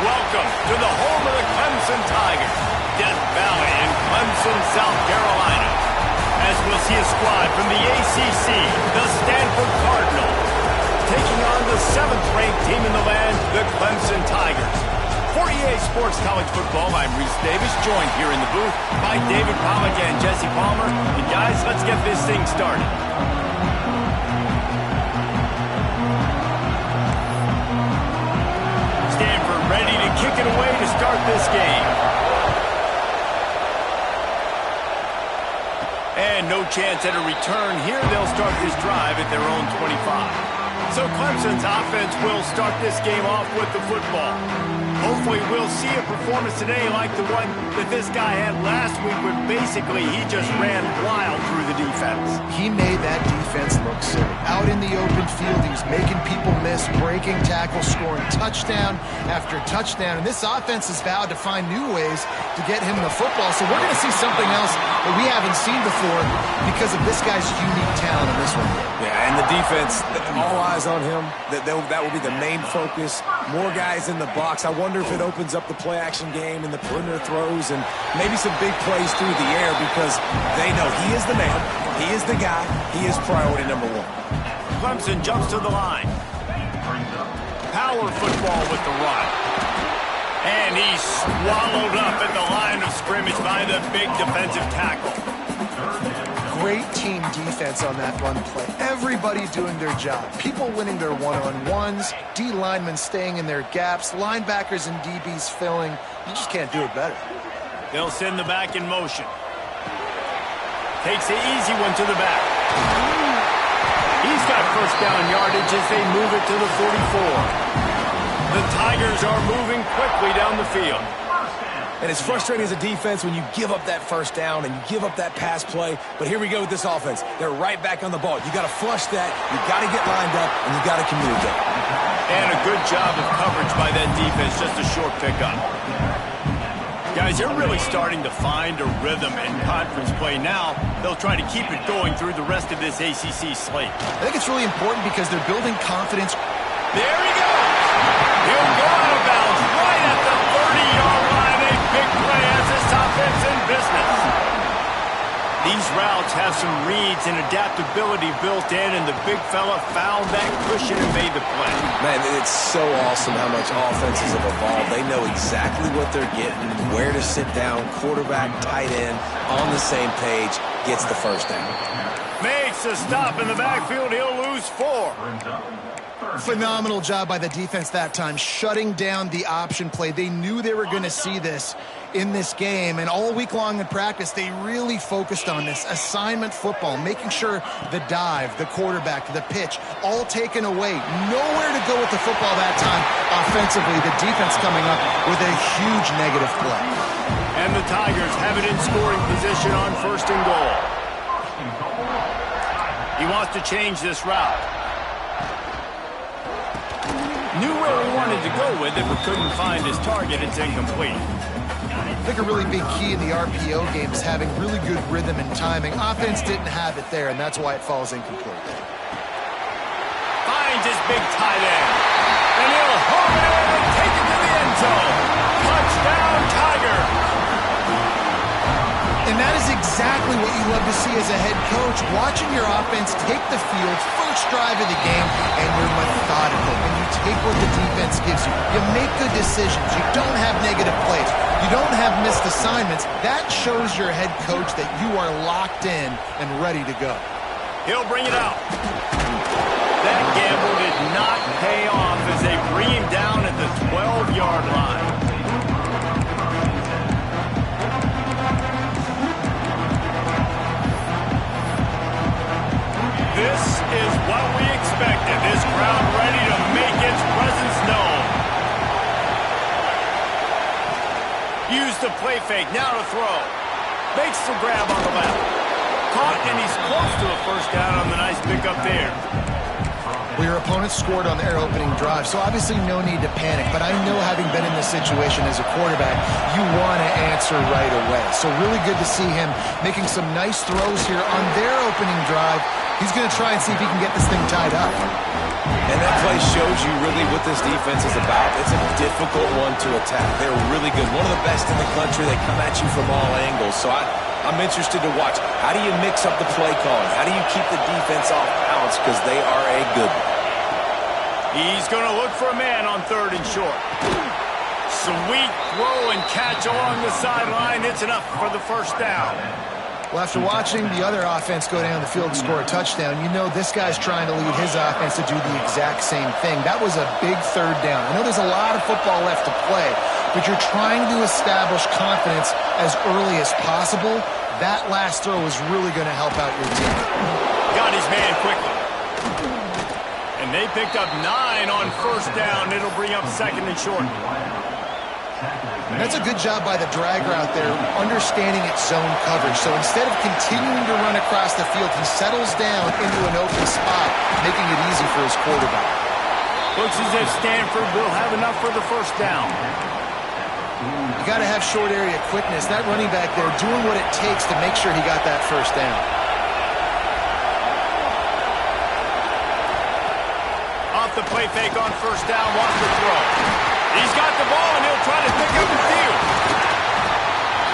Welcome to the home of the Clemson Tigers, Death Valley in Clemson, South Carolina. As we'll see a squad from the ACC, the Stanford Cardinals, taking on the 7th-ranked team in the land, the Clemson Tigers. For EA Sports College Football, I'm Reese Davis, joined here in the booth by David Pollack and Jesse Palmer. And guys, let's get this thing started. Stanford ready to kick it away to start this game. And no chance at a return here. They'll start this drive at their own 25. So Clemson's offense will start this game off with the football. Hopefully we'll see a performance today like the one that this guy had last week, where basically he just ran wild through the defense. He made that defense look silly. Out in the open field, he was making people miss, breaking tackles, scoring touchdown after touchdown. And this offense has vowed to find new ways to get him the football. So we're going to see something else that we haven't seen before because of this guy's unique talent in this one. Yeah, and the defense, all eyes on him. That will be the main focus. More guys in the box. I wonder if it opens up the play-action game and the perimeter throws and maybe some big plays through the air, because they know he is the man, he is the guy, he is priority number one. Clemson jumps to the line. Power football with the run. And he's swallowed up at the line of scrimmage by the big defensive tackle. Great team defense on that run play. Everybody doing their job. People winning their one-on-ones, D linemen staying in their gaps, linebackers and DBs filling. You just can't do it better. They'll send the back in motion. Takes the easy one to the back. He's got first down yardage as they move it to the 44. The Tigers are moving quickly down the field. And it's frustrating as a defense when you give up that first down and you give up that pass play. But here we go with this offense. They're right back on the ball. You got to flush that. You got to get lined up, and you got to communicate. And a good job of coverage by that defense. Just a short pickup. Guys, they're really starting to find a rhythm in conference play now. They'll try to keep it going through the rest of this ACC slate. I think it's really important because they're building confidence. There he goes. He'll go out of bounds right at the 30-yard line. A big play as this offense in business. These routes have some reads and adaptability built in, and the big fella found that cushion and made the play. Man, it's so awesome how much offenses have evolved. They know exactly what they're getting, where to sit down, quarterback, tight end, on the same page, gets the first down. Makes a stop in the backfield. He'll lose 4. Phenomenal job by the defense that time, shutting down the option play. They knew they were going to see this in this game, and all week long in practice, they really focused on this assignment football, making sure the dive, the quarterback, the pitch, all taken away. Nowhere to go with the football that time offensively. The defense coming up with a huge negative play. And the Tigers have it in scoring position on 1st and goal. He wants to change this route. Knew where he wanted to go with it, but couldn't find his target. It's incomplete. I think a really big key in the RPO game is having really good rhythm and timing. Offense didn't have it there, and that's why it falls incomplete. Finds his big tight end. And he'll home it in and take it to the end zone. Touchdown, Tiger. And that is exactly what you love to see as a head coach, watching your offense take the field, first drive of the game, and you're methodical, and you take what the defense gives you. You make good decisions. You don't have negative plays. You don't have missed assignments. That shows your head coach that you are locked in and ready to go. He'll bring it out. That gamble did not pay off as they bring him down at the 12-yard line. This is what we expected. This crowd ready to make its presence known. Use the play fake, now to throw. Makes the grab on the left. Caught, and he's close to a first down on the nice pickup there. Well, your opponent scored on their opening drive, so obviously no need to panic. But I know, having been in this situation as a quarterback, you want to answer right away. So really good to see him making some nice throws here on their opening drive. He's going to try and see if he can get this thing tied up. And that play shows you really what this defense is about. It's a difficult one to attack. They're really good. One of the best in the country. They come at you from all angles. So I'm interested to watch. How do you mix up the play calling? How do you keep the defense off balance? Because they are a good one. He's going to look for a man on 3rd and short. Sweet throw and catch along the sideline. It's enough for the first down. Well, after watching the other offense go down the field and score a touchdown, you know this guy's trying to lead his offense to do the exact same thing. That was a big 3rd down. I know there's a lot of football left to play, but you're trying to establish confidence as early as possible. That last throw is really going to help out your team. Got his man quickly. And they picked up 9 on 1st down. It'll bring up 2nd and short. That's a good job by the drag route there, understanding its zone coverage. So instead of continuing to run across the field, he settles down into an open spot, making it easy for his quarterback. Looks as if Stanford will have enough for the 1st down. You got to have short area quickness. That running back there doing what it takes to make sure he got that 1st down. Off the play fake on 1st down, wants to throw. He's got the ball, and he'll try to pick up the field.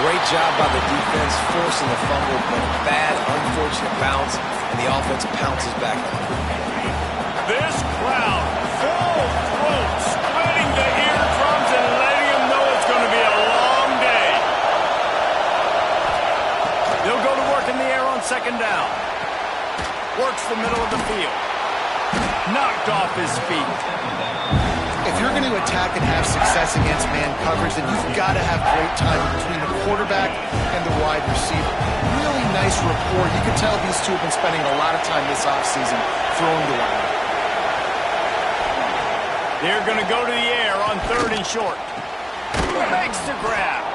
Great job by the defense, forcing the fumble, but a bad, unfortunate bounce, and the offense pounces back on it. This crowd, full throat, splitting the eardrums and letting him know it's going to be a long day. They'll go to work in the air on 2nd down. Works the middle of the field. Knocked off his feet. If you're going to attack and have success against man coverage, then you've got to have great timing between the quarterback and the wide receiver. Really nice rapport. You can tell these two have been spending a lot of time this offseason throwing the wide. They're going to go to the air on 3rd and short. Makes the grab.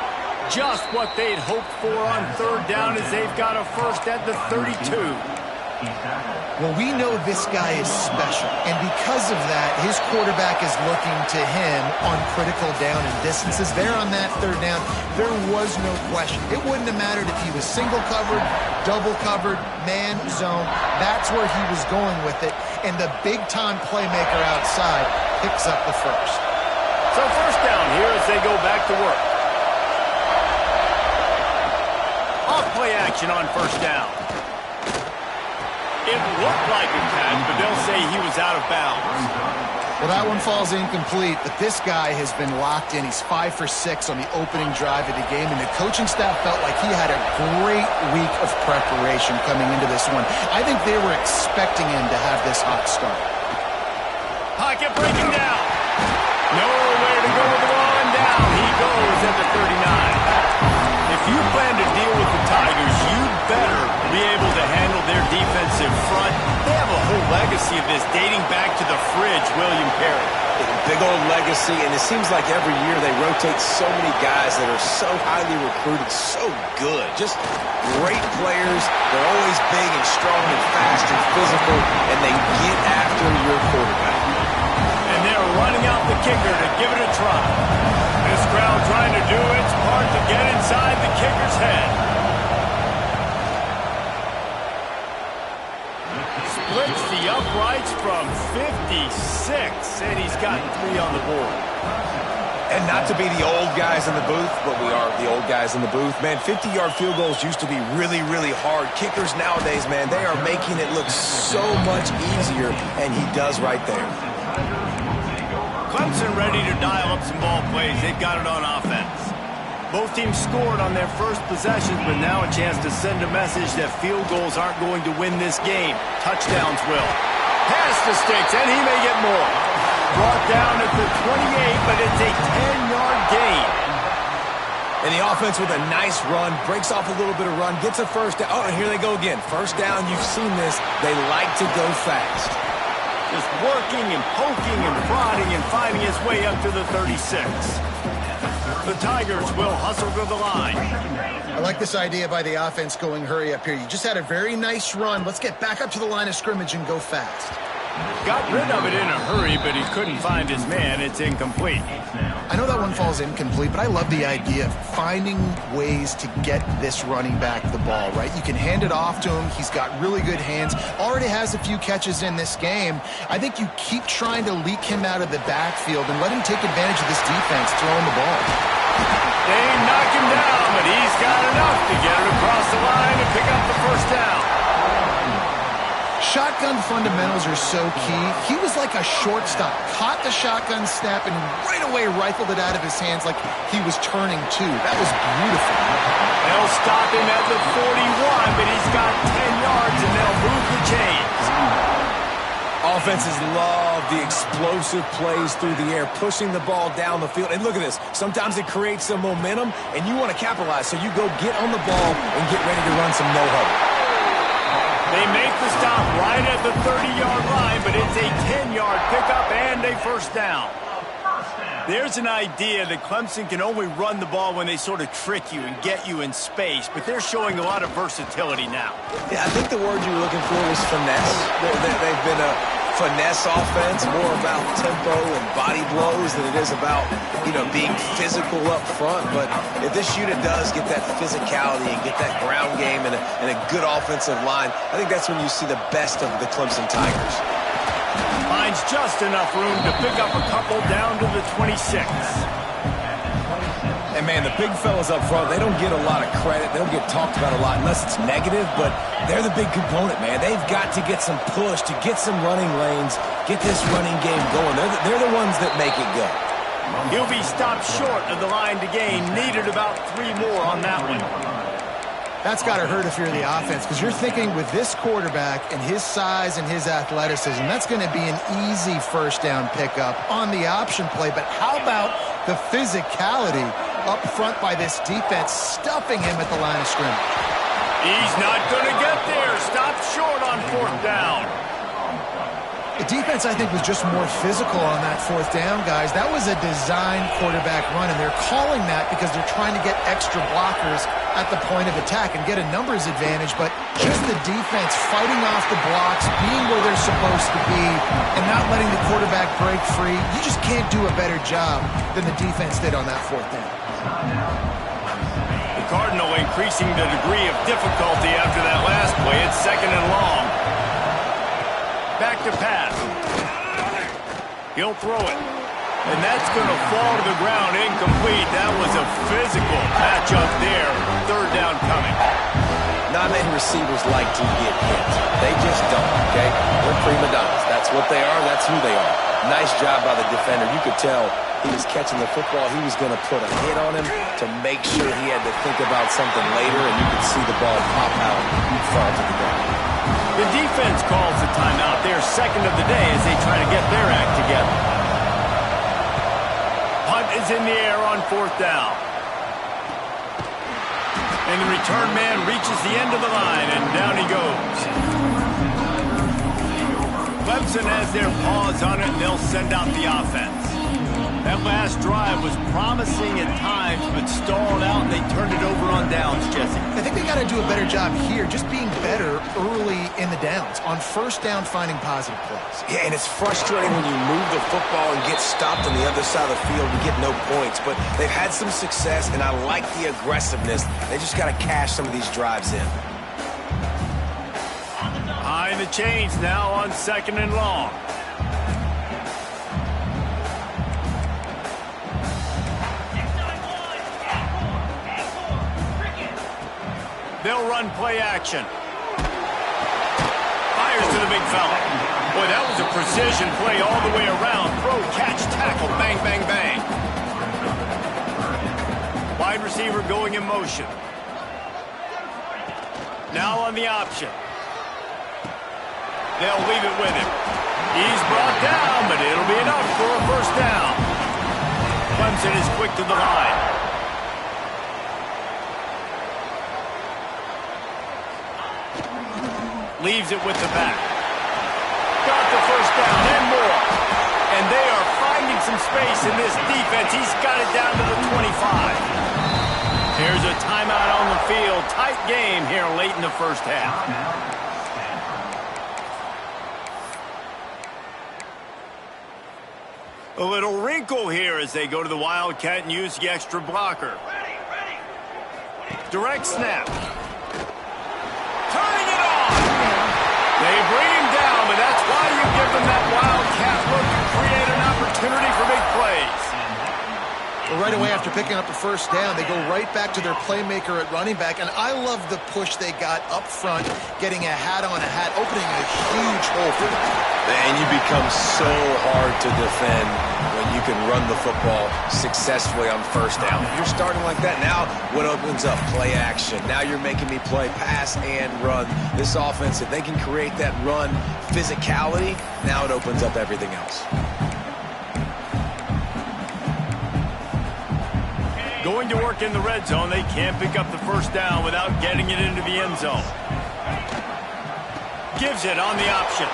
Just what they'd hoped for on 3rd down as they've got a 1st at the 32. Well, we know this guy is special, and because of that, his quarterback is looking to him on critical down and distances. There on that 3rd down, there was no question. It wouldn't have mattered if he was single covered, double covered, man, zone. That's where he was going with it, and the big-time playmaker outside picks up the 1st. So 1st down here as they go back to work. Off play action on 1st down. It looked like a catch, but they'll say he was out of bounds. Well, that one falls incomplete, but this guy has been locked in. He's 5 for 6 on the opening drive of the game, and the coaching staff felt like he had a great week of preparation coming into this one. I think they were expecting him to have this hot start. Pocket breaking down. Nowhere to go with the ball, and down he goes at the 39. If you plan to deal with the Tigers, you'd better be able to handle their defensive front. They have a whole legacy of this dating back to the fridge, William Perry. Big old legacy, and it seems like every year they rotate so many guys that are so highly recruited, so good. Just great players. They're always big and strong and fast and physical, and they get after your quarterback. And they're running out the kicker to give it a try. This crowd trying to do its part to get inside the kicker's head. Splits the uprights from 56, and he's got 3 on the board. And not to be the old guys in the booth, but we are the old guys in the booth. Man, 50-yard field goals used to be really, really hard. Kickers nowadays, man, they are making it look so much easier, and he does right there. Clemson ready to dial up some ball plays. They've got it on offense. Both teams scored on their first possessions, but now a chance to send a message that field goals aren't going to win this game. Touchdowns will. Pass to Sticks, and he may get more. Brought down at the 28, but it's a 10-yard gain. And the offense with a nice run, breaks off a little bit of run, gets a 1st down. Oh, and here they go again. 1st down, you've seen this. They like to go fast. Just working and poking and prodding and finding his way up to the 36. The Tigers will hustle to the line. I like this idea by the offense going hurry up here. You just had a very nice run. Let's get back up to the line of scrimmage and go fast. Got rid of it in a hurry, but he couldn't find his man. It's incomplete. I know that one falls incomplete, but I love the idea of finding ways to get this running back the ball, right? You can hand it off to him. He's got really good hands. Already has a few catches in this game. I think you keep trying to leak him out of the backfield and let him take advantage of this defense throwing the ball. They knock him down, but he's got enough to get it across the line and pick up the first down. Shotgun fundamentals are so key. He was like a shortstop, caught the shotgun snap and right away rifled it out of his hands like he was turning two. That was beautiful. They'll stop him at the 41, but he's got 10 yards and they'll move the chains. Offenses love the explosive plays through the air, pushing the ball down the field. And look at this. Sometimes it creates some momentum, and you want to capitalize. So you go get on the ball and get ready to run some no-huddle. They make the stop right at the 30-yard line, but it's a 10-yard pickup and a first down. There's an idea that Clemson can only run the ball when they sort of trick you and get you in space, but they're showing a lot of versatility now. Yeah, I think the word you were looking for was finesse. They've been a finesse offense, more about tempo and body blows than it is about, being physical up front. But if this unit does get that physicality and get that ground game and a good offensive line, I think that's when you see the best of the Clemson Tigers. Finds just enough room to pick up a couple down to the 26. And, man, the big fellas up front, they don't get a lot of credit. They don't get talked about a lot unless it's negative, but they're the big component, man. They've got to get some push, to get some running lanes, get this running game going. They're the ones that make it go. He'll be stopped short of the line to gain. Needed about 3 more on that one. That's got to hurt if you're the offense, because you're thinking with this quarterback and his size and his athleticism, that's going to be an easy first down pickup on the option play. But how about the physicality up front by this defense, stuffing him at the line of scrimmage? He's not going to get there. Stopped short on 4th down. The defense, I think, was just more physical on that 4th down, guys. That was a designed quarterback run, and they're calling that because they're trying to get extra blockers at the point of attack and get a numbers advantage, but just the defense fighting off the blocks, being where they're supposed to be, and not letting the quarterback break free. You just can't do a better job than the defense did on that 4th down. The Cardinal increasing the degree of difficulty after that last play. It's 2nd and long. Back to pass. He'll throw it. And that's going to fall to the ground incomplete. That was a physical matchup there. 3rd down coming. Not many receivers like to get hit. They just don't, okay? They're prima donnas. That's what they are. That's who they are. Nice job by the defender. You could tell he was catching the football. He was going to put a hit on him to make sure he had to think about something later, and you could see the ball pop out and fall to the ground. The defense calls the timeout. They're 2nd of the day as they try to get their act together. Punt is in the air on 4th down. And the return man reaches the end of the line, and down he goes. Clemson has their paws on it, and they'll send out the offense. That last drive was promising at times, but stalled out, and they turned it over on downs, Jesse. I think they got to do a better job here, just being better early in the downs. On 1st down, finding positive plays. Yeah, and it's frustrating when you move the football and get stopped on the other side of the field and get no points. But they've had some success, and I like the aggressiveness. They just got to cash some of these drives in. Behind the chains now on 2nd and long. They'll run play action. Fires to the big fella. Boy, that was a precision play all the way around. Throw, catch, tackle, bang, bang, bang. Wide receiver going in motion. Now on the option. They'll leave it with him. He's brought down, but it'll be enough for a first down. Clemson is quick to the line. Leaves it with the back. Got the first down and more. And they are finding some space in this defense. He's got it down to the 25. Here's a timeout on the field. Tight game here late in the first half. A little wrinkle here as they go to the Wildcat and use the extra blocker. Direct snap. Turning it on. They bring him down, but that's why you give them that Wildcat look to create an opportunity for big plays. Well, right away after picking up the first down, they go right back to their playmaker at running back, and I love the push they got up front, getting a hat on a hat, opening a huge hole for them. And you become so hard to defend when you can run the football successfully on first down. If you're starting like that, now what opens up? Play action. Now you're making me play pass and run. This offense, if they can create that run physicality, now it opens up everything else. Going to work in the red zone, they can't pick up the first down without getting it into the end zone. Gives it on the option.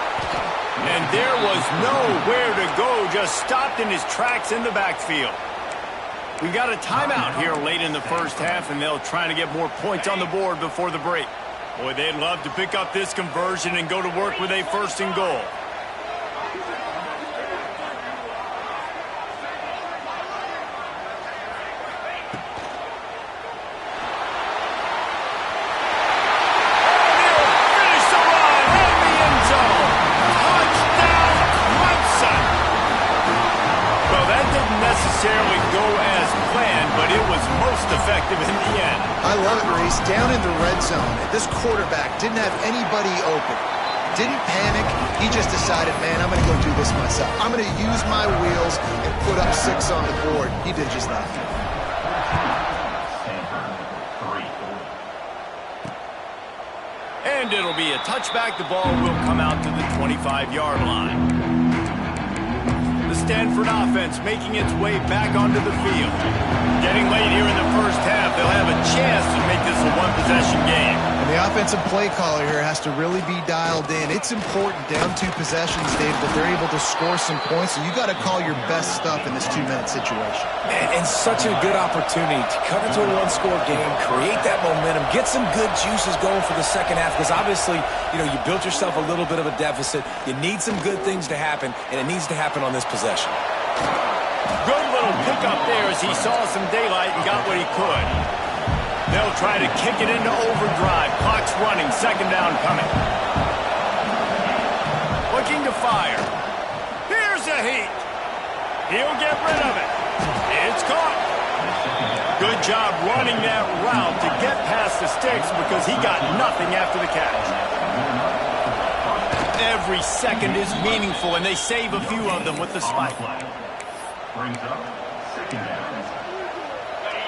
And there was nowhere to go, just stopped in his tracks in the backfield. We've got a timeout here late in the first half, and they'll try to get more points on the board before the break. Boy, they'd love to pick up this conversion and go to work with a first and goal. I love it, Reese. Down in the red zone, this quarterback didn't have anybody open. Didn't panic. He just decided, man, I'm going to go do this myself. I'm going to use my wheels and put up 6 on the board. He did just that. And it'll be a touchback. The ball will come out to the 25-yard line. The Stanford offense making its way back onto the field. Getting late here in the first half, they'll have a chance to make this a one-possession game. And the offensive play caller here has to really be dialed in. It's important down 2 possessions, Dave, that they're able to score some points. So you got to call your best stuff in this 2-minute situation. And such a good opportunity to cut into a one-score game, create that momentum, get some good juices going for the second half. Because obviously, you built yourself a little bit of a deficit. You need some good things to happen, and it needs to happen on this possession. Good little pickup there as he saw some daylight and got what he could. They'll try to kick it into overdrive. Clock's running. Second down coming. Looking to fire. Here's a heat. He'll get rid of it. It's caught. Good job running that route to get past the sticks because he got nothing after the catch. Every second is meaningful, and they save a few of them with the spike.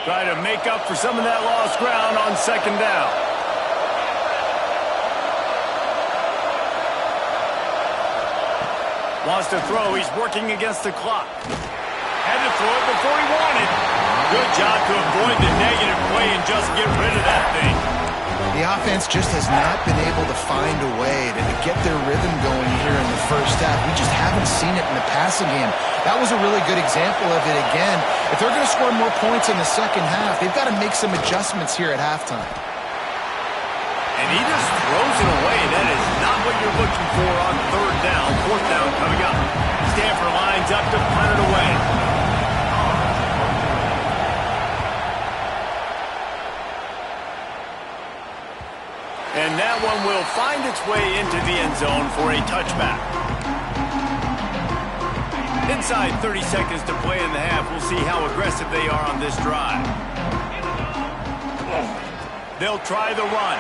Try to make up for some of that lost ground on second down. Wants to throw. He's working against the clock. Had to throw it before he wanted. Good job to avoid the negative play and just get rid of that thing. The offense just has not been able to find a way to get their rhythm going here in the first half. We just haven't seen it in the passing game. That was a really good example of it again. If they're going to score more points in the second half, they've got to make some adjustments here at halftime. And he just throws it away. That is not what you're looking for on third down. Fourth down coming up. Stanford lines up to punt it away. And that one will find its way into the end zone for a touchback. Inside 30 seconds to play in the half. We'll see how aggressive they are on this drive. They'll try the run.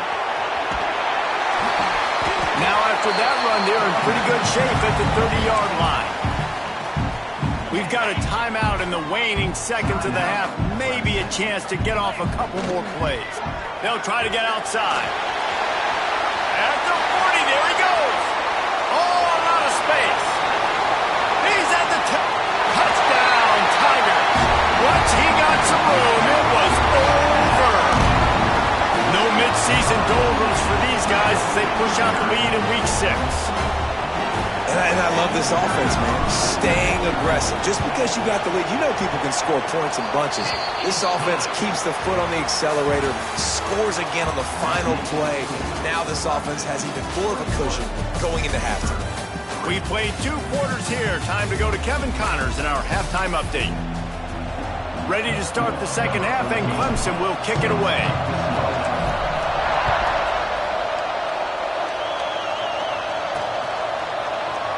Now after that run, they're in pretty good shape at the 30-yard line. We've got a timeout in the waning seconds of the half. Maybe a chance to get off a couple more plays. They'll try to get outside. At the 40, there he goes. Oh, a lot of space. He's at the touchdown, Tigers. Once he got some room, it was over. No midseason doldrums for these guys as they push out the lead in Week 6. And I love this offense, man. Staying aggressive. Just because you got the lead, you know people can score points in bunches. This offense keeps the foot on the accelerator, scores again on the final play. Now this offense has even more of a cushion going into halftime. We played 2 quarters here. Time to go to Kevin Connors in our halftime update. Ready to start the second half, and Clemson will kick it away.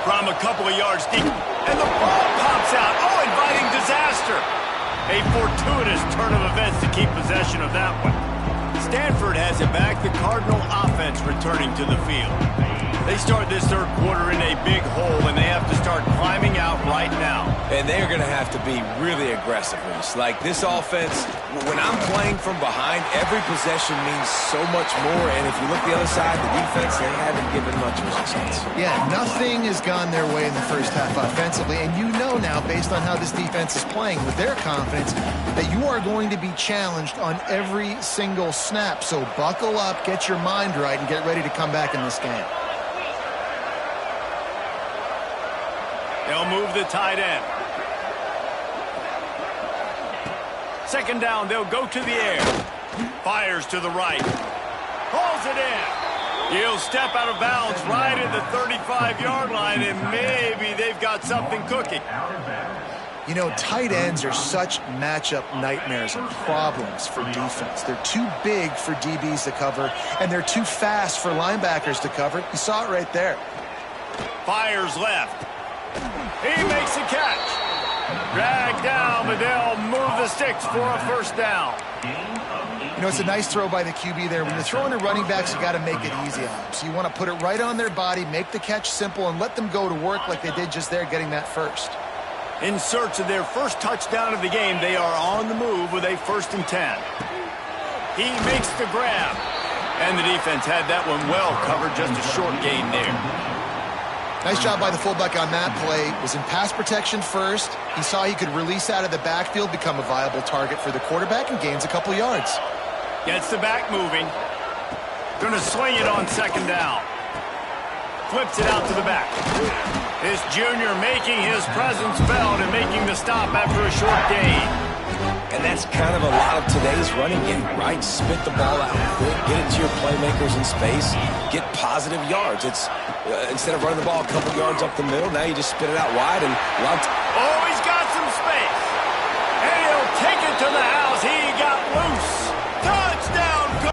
From a couple of yards deep, and the ball pops out. Oh, inviting disaster. A fortuitous turn of events to keep possession of that one. Stanford has it back. The Cardinal offense returning to the field. They start this third quarter in a big hole, and they have to start climbing out right now. And they're going to have to be really aggressive. Like this offense, when I'm playing from behind, every possession means so much more. And if you look the other side, the defense, they haven't given much resistance. Yeah, nothing has gone their way in the first half offensively. And you know now, based on how this defense is playing with their confidence, that you are going to be challenged on every single snap. So buckle up, get your mind right, and get ready to come back in this game. They'll move the tight end. Second down, they'll go to the air. Fires to the right. Hauls it in. He'll step out of bounds right at the 35-yard line, and maybe they've got something cooking. You know, tight ends are such matchup nightmares and problems for defense. They're too big for DBs to cover, and they're too fast for linebackers to cover. You saw it right there. Fires left. He makes a catch. Dragged down, but they'll move the sticks for a first down. You know, it's a nice throw by the QB there. When you're throwing to running backs, you got to make it easy on them. So you want to put it right on their body, make the catch simple, and let them go to work like they did just there, getting that first. In search of their first touchdown of the game, they are on the move with a 1st and 10. He makes the grab. And the defense had that one well covered, just a short gain there. Nice job by the fullback on that play. Was in pass protection first. He saw he could release out of the backfield, become a viable target for the quarterback, and gains a couple yards. Gets the back moving. Going to swing it on second down. Flips it out to the back. This junior making his presence felt and making the stop after a short gain. And that's kind of a lot of today's running game, right? Spit the ball out quick, get it to your playmakers in space, get positive yards. It's instead of running the ball a couple yards up the middle, now you just spit it out wide and oh, he's got some space. And he'll take it to the house. He got loose. Touchdown.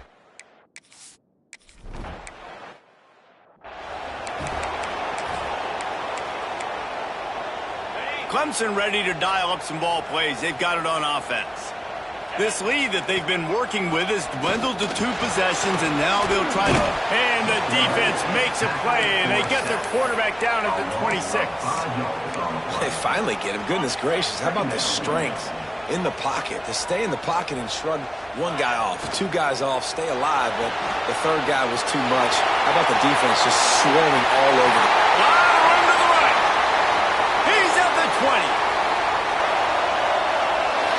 Clemson ready to dial up some ball plays. They've got it on offense. This lead that they've been working with has dwindled to 2 possessions, and now they'll try to... And the defense makes a play, and they get their quarterback down at the 26. They finally get him. Goodness gracious, how about the strength in the pocket? To stay in the pocket and shrug one guy off, 2 guys off, stay alive, but the 3rd guy was too much. How about the defense just swarming all over them? Run to the right. He's at the 20.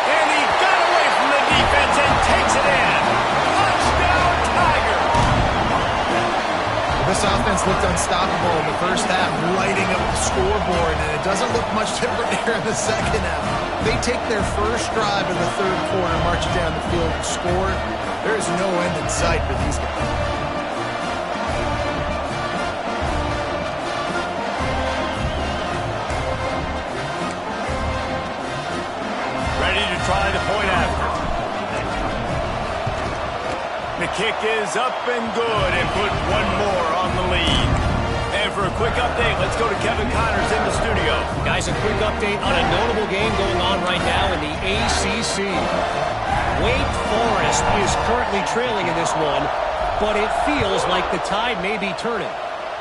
And he got away from the defense and takes it in. Touchdown, Tiger. This offense looked unstoppable in the first half, lighting up the scoreboard, and it doesn't look much different here in the second half. They take their first drive in the third quarter, march it down the field and score. There is no end in sight for these guys. Try the point after. The kick is up and good, and put one more on the lead. And for a quick update, let's go to Kevin Connors in the studio. Guys, a quick update on a notable game going on right now in the ACC. Wake Forest is currently trailing in this one, but it feels like the tide may be turning.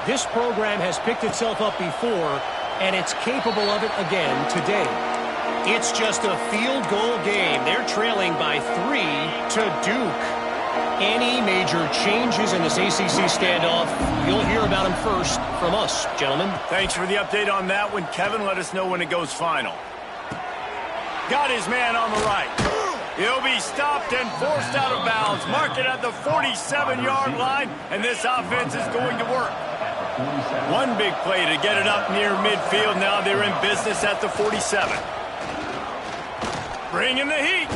This program has picked itself up before, and it's capable of it again today. It's just a field goal game. They're trailing by 3 to Duke. Any major changes in this ACC standoff, you'll hear about them first from us, gentlemen. Thanks for the update on that one. Kevin, let us know when it goes final. Got his man on the right. He'll be stopped and forced out of bounds. Mark it at the 47-yard line, and this offense is going to work. One big play to get it up near midfield. Now they're in business at the 47. Bringing the heat.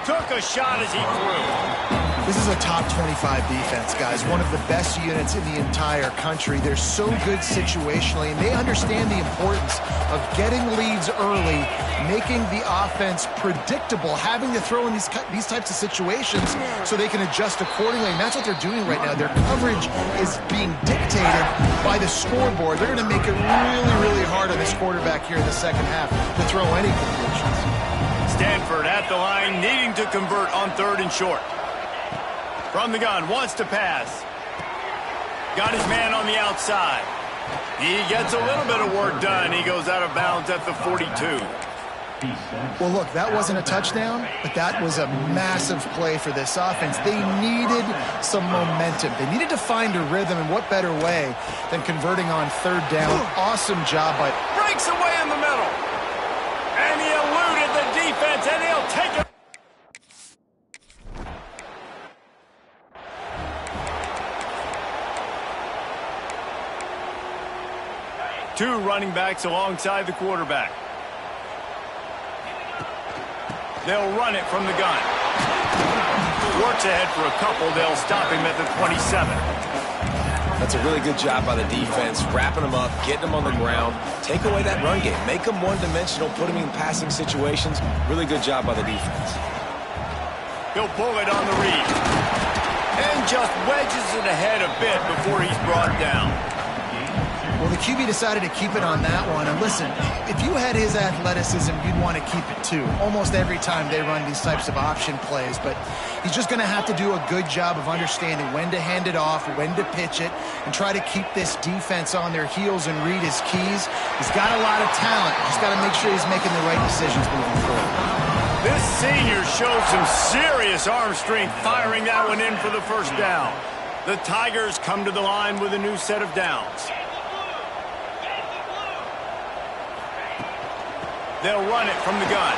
Took a shot as he threw. This is a top 25 defense, guys. One of the best units in the entire country. They're so good situationally, and they understand the importance of getting leads early, making the offense predictable, having to throw in these types of situations so they can adjust accordingly. And that's what they're doing right now. Their coverage is being dictated by the scoreboard. They're going to make it really, really hard on this quarterback here in the second half to throw any completions. Stanford at the line, needing to convert on 3rd and short. From the gun, wants to pass. Got his man on the outside. He gets a little bit of work done. He goes out of bounds at the 42. Well, look, that wasn't a touchdown, but that was a massive play for this offense. They needed some momentum. They needed to find a rhythm, and what better way than converting on 3rd down. Awesome job by... Breaks away in the middle. And he eluded the defense, and he'll take it. Two running backs alongside the quarterback. They'll run it from the gun. Works ahead for a couple. They'll stop him at the 27. That's a really good job by the defense, wrapping them up, getting them on the ground. Take away that run game. Make them one-dimensional, put them in passing situations. Really good job by the defense. He'll pull it on the read. And just wedges it ahead a bit before he's brought down. Well, the QB decided to keep it on that one. And listen, if you had his athleticism, you'd want to keep it too. Almost every time they run these types of option plays. But he's just going to have to do a good job of understanding when to hand it off, when to pitch it, and try to keep this defense on their heels and read his keys. He's got a lot of talent. Just got to make sure he's making the right decisions moving forward. This senior showed some serious arm strength firing that one in for the 1st down. The Tigers come to the line with a new set of downs. They'll run it from the gun.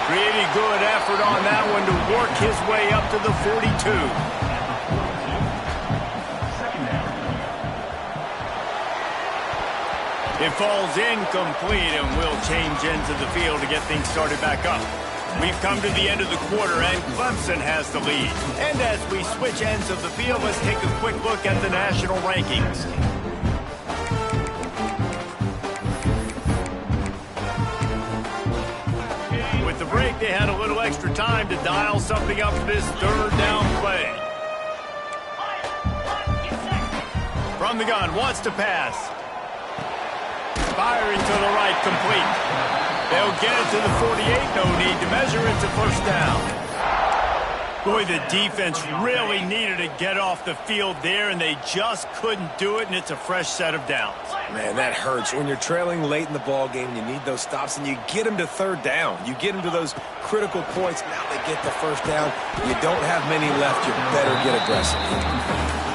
Pretty good effort on that one to work his way up to the 42. It falls incomplete, and we'll change ends of the field to get things started back up. We've come to the end of the quarter, and Clemson has the lead. And as we switch ends of the field, let's take a quick look at the national rankings. With the break, they had a little extra time to dial something up for this 3rd down play. From the gun, wants to pass. Firing to the right, complete. They'll get it to the 48, no need to measure it to 1st down. Boy, the defense really needed to get off the field there, and they just couldn't do it, and it's a fresh set of downs. Man, that hurts. When you're trailing late in the ball game, you need those stops, and you get them to 3rd down. You get them to those critical points. Now they get the 1st down. You don't have many left. You better get aggressive.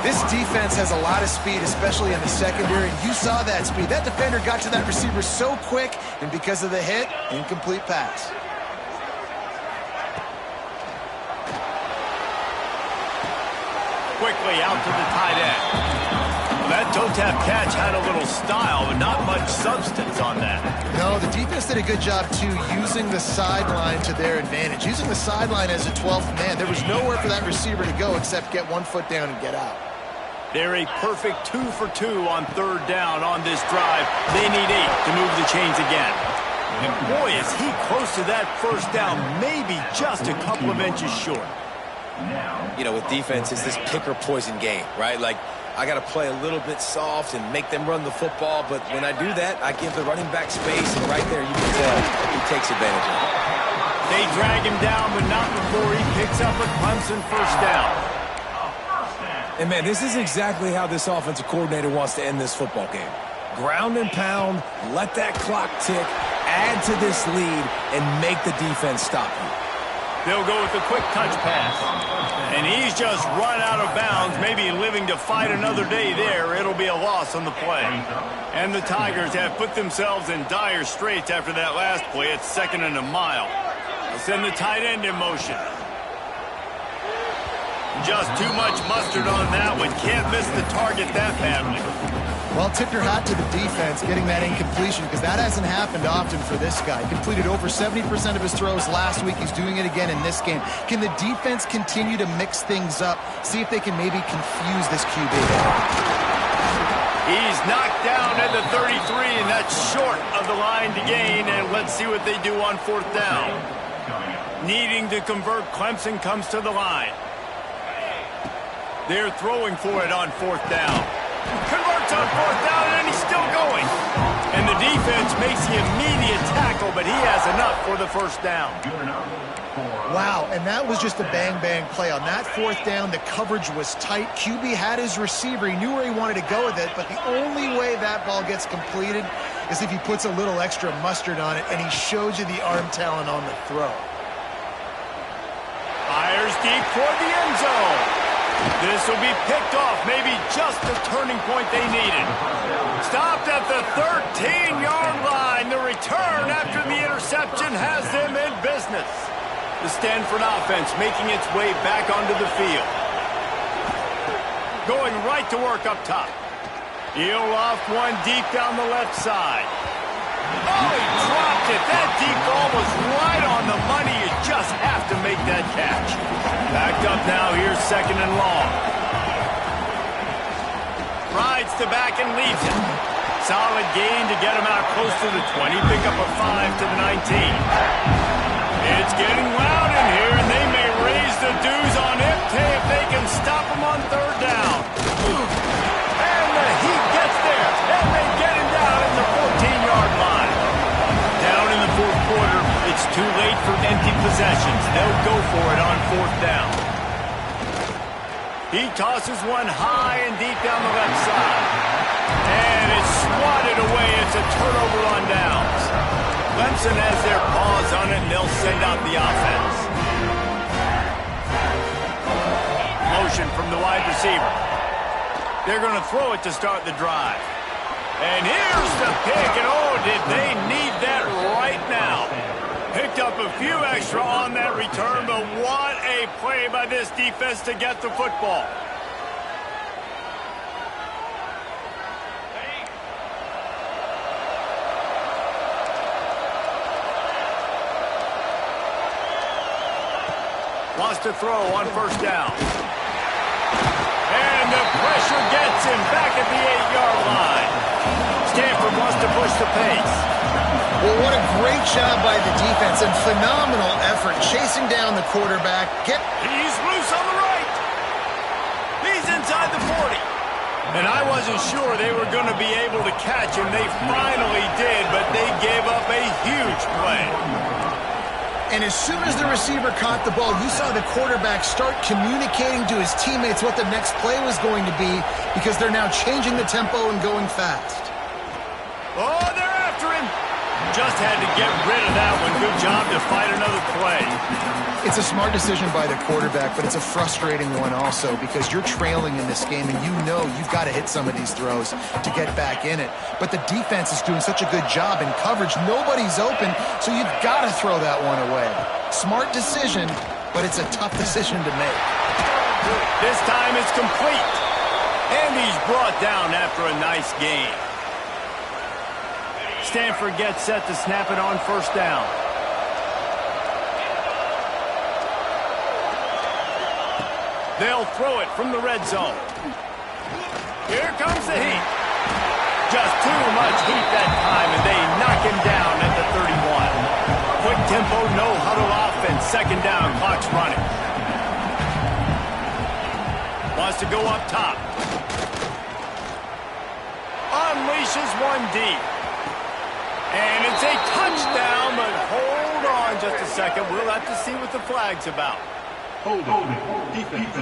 This defense has a lot of speed, especially in the secondary, and you saw that speed. That defender got to that receiver so quick, and because of the hit, incomplete pass. Quickly out to the tight end. That toe-tap catch had a little style, but not much substance on that. No, the defense did a good job, too, using the sideline to their advantage. Using the sideline as a 12th man. There was nowhere for that receiver to go except get 1 foot down and get out. They're a perfect 2 for 2 on 3rd down on this drive. They need 8 to move the chains again. And boy, is he close to that 1st down, maybe just a couple of inches short. You know, with defense, it's this pick-or-poison game, right? Like, I got to play a little bit soft and make them run the football, but when I do that, I give the running back space, and right there you can tell he takes advantage of it. They drag him down, but not before he picks up a Clemson 1st down. And, man, this is exactly how this offensive coordinator wants to end this football game. Ground and pound, let that clock tick, add to this lead, and make the defense stop you. They'll go with the quick touch pass. And he's just run out of bounds, maybe living to fight another day there. It'll be a loss on the play. And the Tigers have put themselves in dire straits after that last play. It's 2nd and a mile. They'll send the tight end in motion. Just too much mustard on that one. Can't miss the target that badly. Well, tip your hat to the defense getting that incompletion, because that hasn't happened often for this guy. Completed over 70% of his throws last week. He's doing it again in this game. Can the defense continue to mix things up? See if they can maybe confuse this QB. He's knocked down at the 33, and that's short of the line to gain. And let's see what they do on 4th down. Needing to convert, Clemson comes to the line. They're throwing for it on 4th down. Converts on 4th down, and he's still going. And the defense makes the immediate tackle, but he has enough for the 1st down. Wow, and that was just a bang-bang play. On that 4th down, the coverage was tight. QB had his receiver. He knew where he wanted to go with it, but the only way that ball gets completed is if he puts a little extra mustard on it, and he shows you the arm talent on the throw. Fires deep toward the end zone. This will be picked off, maybe just the turning point they needed. Stopped at the 13-yard line. The return after the interception has them in business. The Stanford offense making its way back onto the field. Going right to work up top. He'll off one deep down the left side. Oh, he dropped it. That deep ball was right on the money. You just have to make that catch. Backed up now. Here's 2nd and long. Rides the back and leaves it. Solid gain to get him out close to the 20. Pick up a 5 to the 19. It's getting loud in here, and they may raise the dues on M10 if they can stop him on 3rd down. And the heat gets there, and they get him down at the 14-yard line. Down in the 4th quarter, it's too late for empty possessions. They'll go for it on 4th down. He tosses one high and deep down the left side. And it's swatted away. It's a turnover on downs. Clemson has their paws on it, and they'll send out the offense. Motion from the wide receiver. They're going to throw it to start the drive. And here's the pick, and oh, did they need that right now. Picked up a few extra on that return, but what a play by this defense to get the football. Wants to throw on 1st down. And the pressure gets him back at the 8-yard line. Stanford wants to push the pace. Well, what a great job by the defense and phenomenal effort chasing down the quarterback. He's loose on the right. He's inside the 40. And I wasn't sure they were going to be able to catch him. They finally did, but they gave up a huge play. And as soon as the receiver caught the ball, you saw the quarterback start communicating to his teammates what the next play was going to be, because they're now changing the tempo and going fast. Oh, they're after him. Just had to get rid of that one. Good job to fight another play. It's a smart decision by the quarterback, but it's a frustrating one also, because you're trailing in this game and you know you've got to hit some of these throws to get back in it. But the defense is doing such a good job in coverage. Nobody's open, so you've got to throw that one away. Smart decision, but it's a tough decision to make. This time it's complete. And he's brought down after a nice gain. Stanford gets set to snap it on 1st down. They'll throw it from the red zone. Here comes the heat. Just too much heat that time, and they knock him down at the 31. Quick tempo, no huddle offense. 2nd down, clock's running. Wants to go up top. Unleashes one deep. And it's a touchdown, but hold on just a second. We'll have to see what the flag's about. Hold it. Defense.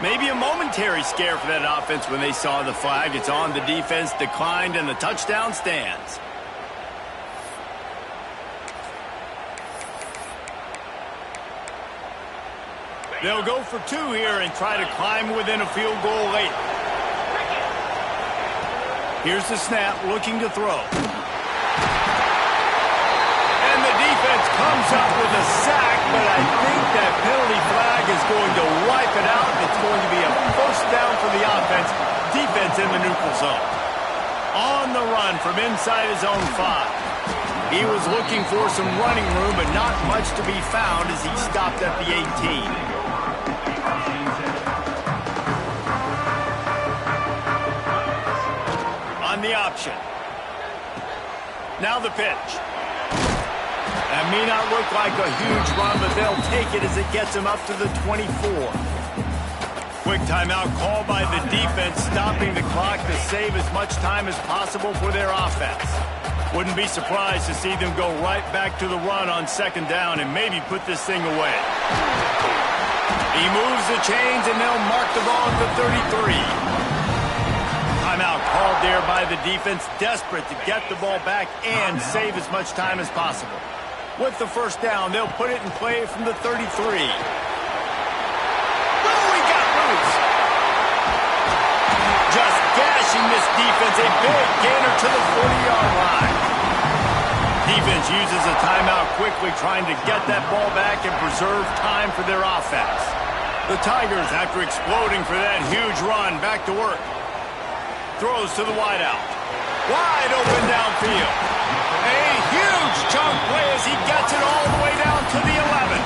Maybe a momentary scare for that offense when they saw the flag. It's on, the defense declined, and the touchdown stands. They'll go for 2 here and try to climb within a field goal late. Here's the snap, looking to throw. And the defense defense comes up with a sack, but I think that penalty flag is going to wipe it out. It's going to be a first down for the offense. Defense in the neutral zone. On the run from inside his own 5. He was looking for some running room, but not much to be found as he stopped at the 18. On the option. Now the pitch. That may not look like a huge run, but they'll take it as it gets him up to the 24. Quick timeout called by the defense, stopping the clock to save as much time as possible for their offense. Wouldn't be surprised to see them go right back to the run on second down and maybe put this thing away. He moves the chains, and they'll mark the ball at the 33. Timeout called there by the defense, desperate to get the ball back and save as much time as possible. With the first down, they'll put it in play from the 33. Oh, he got loose. Just gashing this defense, a big gainer to the 40-yard line. Defense uses a timeout quickly, trying to get that ball back and preserve time for their offense. The Tigers, after exploding for that huge run, back to work. Throws to the wideout. Wide open downfield. A huge chunk play as he gets it all the way down to the 11.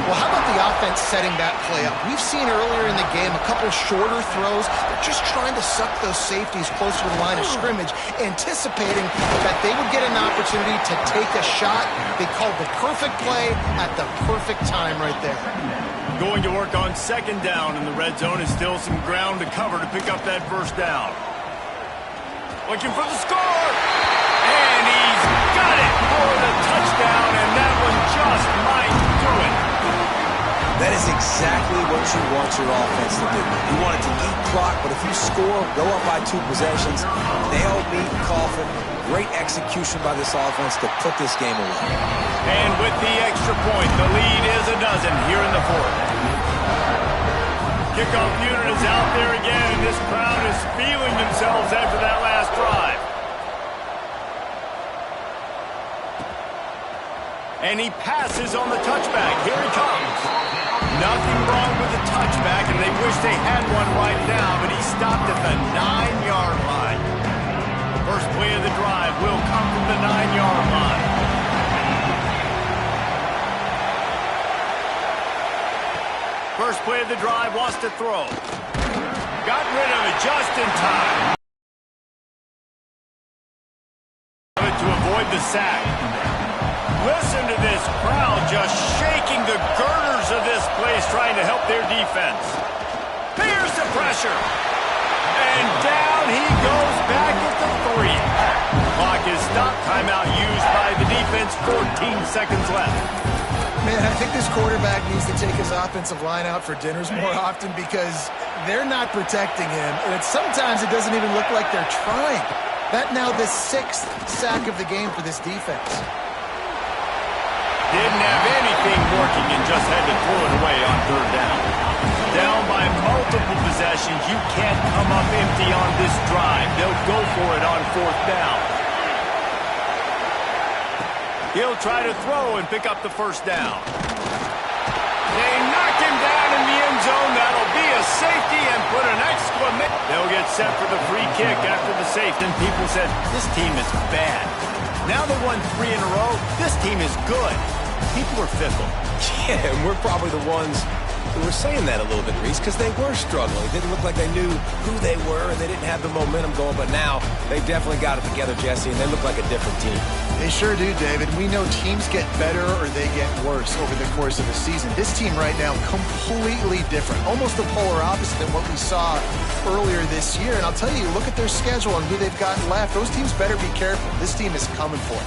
Well, how about the offense setting that play up? We've seen earlier in the game a couple shorter throws. They're just trying to suck those safeties closer to the line of scrimmage, anticipating that they would get an opportunity to take a shot. They called the perfect play at the perfect time right there. Going to work on second down, and the red zone is still some ground to cover to pick up that first down. Looking for the score, and he's got it for the touchdown, and that one just might do it. That is exactly what you want your offense to do. You want it to eat clock, but if you score, go up by 2 possessions, nail, meet, coffin. Great execution by this offense to put this game away. And with the extra point, the lead is a dozen here in the fourth. Kickoff unit is out there again, and this crowd is feeling themselves after that last drive. And he passes on the touchback. Here he comes. Nothing wrong with the touchback, and they wish they had one right now, but he stopped at the 9-yard line. The first play of the drive will come from the 9-yard line. First play of the drive, wants to throw. Got rid of it just in time. To avoid the sack. Listen to this crowd just shaking the girders of this place, trying to help their defense. Here's the pressure. And down he goes back at the 3. Clock is stopped. Timeout used by the defense. 14 seconds left. Man, I think this quarterback needs to take his offensive line out for dinners more often because they're not protecting him. And sometimes it doesn't even look like they're trying. That now the 6th sack of the game for this defense. Didn't have anything working and just had to throw it away on third down. Down by multiple possessions, you can't come up empty on this drive. They'll go for it on fourth down. He'll try to throw and pick up the first down. They knock him down in the end zone. That'll be a safety and put an exclamation. They'll get set for the free kick after the safety. And people said, this team is bad. Now they won 3 in a row. This team is good. People are fickle. Yeah, and we're probably the ones who were saying that a little bit, Reese, because they were struggling. It didn't look like they knew who they were, and they didn't have the momentum going. But now they definitely got it together, Jesse, and they look like a different team. They sure do, David. We know teams get better or they get worse over the course of a season. This team right now, completely different. Almost the polar opposite than what we saw earlier this year. And I'll tell you, look at their schedule and who they've got left. Those teams better be careful. This team is coming for it.